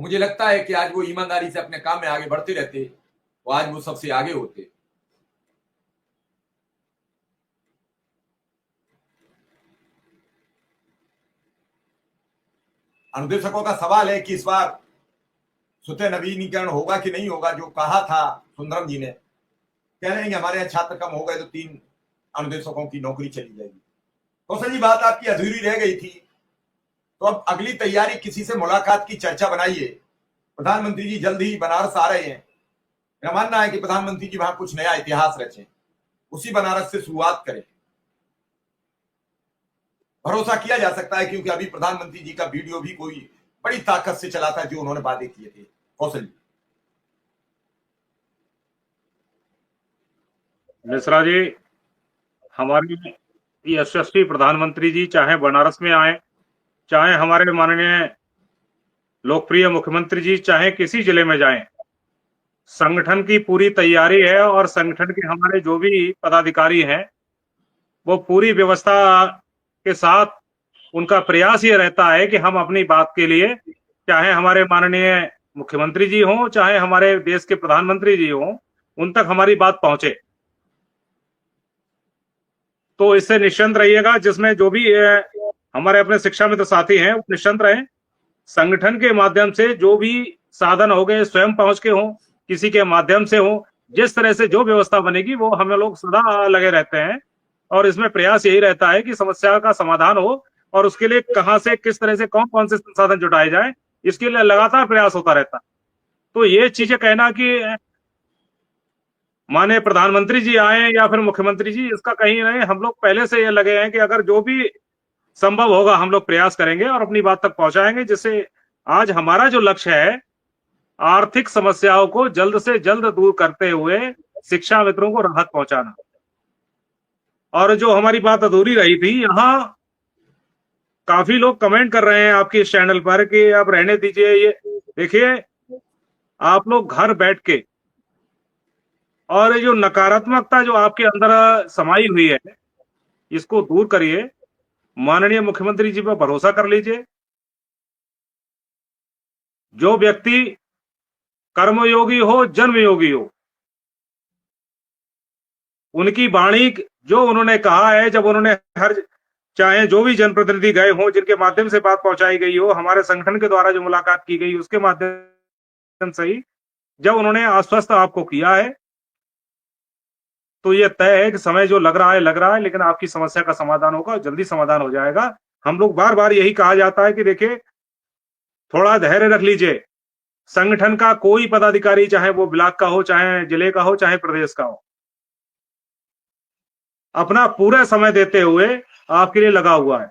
मुझे लगता है कि आज वो ईमानदारी से अपने काम में आगे बढ़ते रहते, वो आज वो सबसे आगे होते। अनुदेशकों का सवाल है कि इस बार स्वतः नवीनीकरण होगा कि नहीं होगा। जो कहा था सुंदरम जी ने, कह रहे हैं कि हमारे यहाँ छात्र कम हो गए तो 3 अनुदेशकों की नौकरी चली जाएगी। कौशल जी, बात आपकी अधूरी रह गई थी, तो अब अगली तैयारी, किसी से मुलाकात की चर्चा बनाइए। प्रधानमंत्री जी जल्द ही बनारस आ रहे हैं। मेरा मानना है कि प्रधानमंत्री जी वहां कुछ नया इतिहास रचें, उसी बनारस से शुरुआत करें। भरोसा किया जा सकता है, क्योंकि अभी प्रधानमंत्री जी का वीडियो भी कोई बड़ी ताकत से चला था जो उन्होंने वादे किए थे। कौशल जी। मिश्रा जी, हमारे यशस्वी प्रधानमंत्री जी चाहे बनारस में आए, चाहे हमारे माननीय लोकप्रिय मुख्यमंत्री जी चाहे किसी जिले में जाएं, संगठन की पूरी तैयारी है और संगठन के हमारे जो भी पदाधिकारी हैं वो पूरी व्यवस्था के साथ उनका प्रयास ये रहता है कि हम अपनी बात के लिए, चाहे हमारे माननीय मुख्यमंत्री जी हों चाहे हमारे देश के प्रधानमंत्री जी हों, उन तक हमारी बात पहुंचे। तो इससे निश्चिंत रहिएगा, जिसमें जो भी हमारे अपने शिक्षा मित्र साथी हैं वो निश्चिंत रहें। संगठन के माध्यम से जो भी साधन हो गए, स्वयं पहुंच के हों, किसी के माध्यम से हो, जिस तरह से जो व्यवस्था बनेगी वो हम लोग सदा लगे रहते हैं। और इसमें प्रयास यही रहता है कि समस्या का समाधान हो, और उसके लिए कहां से, किस तरह से, कौन कौन से संसाधन जुटाए जाए, इसके लिए लगातार प्रयास होता रहता है। तो ये चीजें कहना कि माने प्रधानमंत्री जी आए या फिर मुख्यमंत्री जी, इसका कहीं नहीं, हम लोग पहले से ये लगे हैं कि अगर जो भी संभव होगा हम लोग प्रयास करेंगे और अपनी बात तक पहुंचाएंगे, जिससे आज हमारा जो लक्ष्य है आर्थिक समस्याओं को जल्द से जल्द दूर करते हुए शिक्षा मित्रों को राहत पहुंचाना। और जो हमारी बात अधूरी रही थी, यहाँ काफी लोग कमेंट कर रहे हैं आपके इस चैनल पर कि आप रहने दीजिए। ये देखिए, आप लोग घर बैठ के, और जो नकारात्मकता जो आपके अंदर समाई हुई है, इसको दूर करिए। माननीय मुख्यमंत्री जी पर भरोसा कर लीजिए। जो व्यक्ति कर्मयोगी हो, जन्मयोगी हो, उनकी वाणी जो उन्होंने कहा है, जब उन्होंने हर, चाहे जो भी जनप्रतिनिधि गए हों, जिनके माध्यम से बात पहुंचाई गई हो, हमारे संगठन के द्वारा जो मुलाकात की गई उसके माध्यम से ही जब उन्होंने आश्वस्त आपको किया है, तो ये तय है कि समय जो लग रहा है, लेकिन आपकी समस्या का समाधान होगा, जल्दी समाधान हो जाएगा। हम लोग बार बार यही कहा जाता है कि देखिए, थोड़ा धैर्य रख लीजिए। संगठन का कोई पदाधिकारी, चाहे वो ब्लॉक का हो, चाहे जिले का हो, चाहे प्रदेश का हो, अपना पूरा समय देते हुए आपके लिए लगा हुआ है।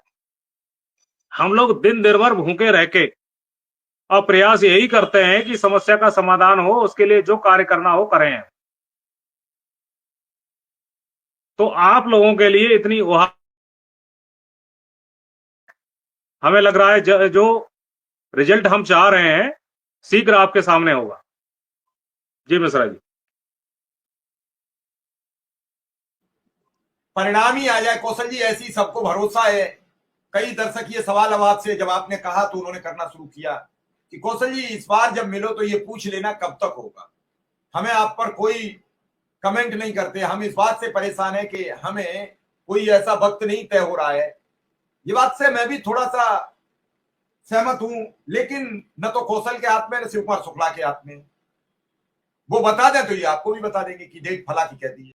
हम लोग दिन भर भूखे रह के और प्रयास यही करते हैं कि समस्या का समाधान हो, उसके लिए जो कार्य करना हो करें। तो आप लोगों के लिए इतनी हमें लग रहा है जो रिजल्ट हम चाह रहे हैं शीघ्र आपके सामने होगा। जी मिश्रा जी। परिणाम ही आ जाए कौशल जी, ऐसी सबको भरोसा है। कई दर्शक ये सवाल अब आपसे, जब आपने कहा तो उन्होंने करना शुरू किया कि कौशल जी इस बार जब मिलो तो ये पूछ लेना कब तक होगा। हमें आप पर कोई कमेंट नहीं करते, हम इस बात से परेशान है कि हमें कोई ऐसा वक्त नहीं तय हो रहा है। ये बात से मैं भी थोड़ा सा सहमत हूं, लेकिन न तो कौशल के हाथ में न शिव कुमार शुक्ला के हाथ में। वो बता दें तो ये आपको भी बता देंगे कि डेट फला की कह दी है।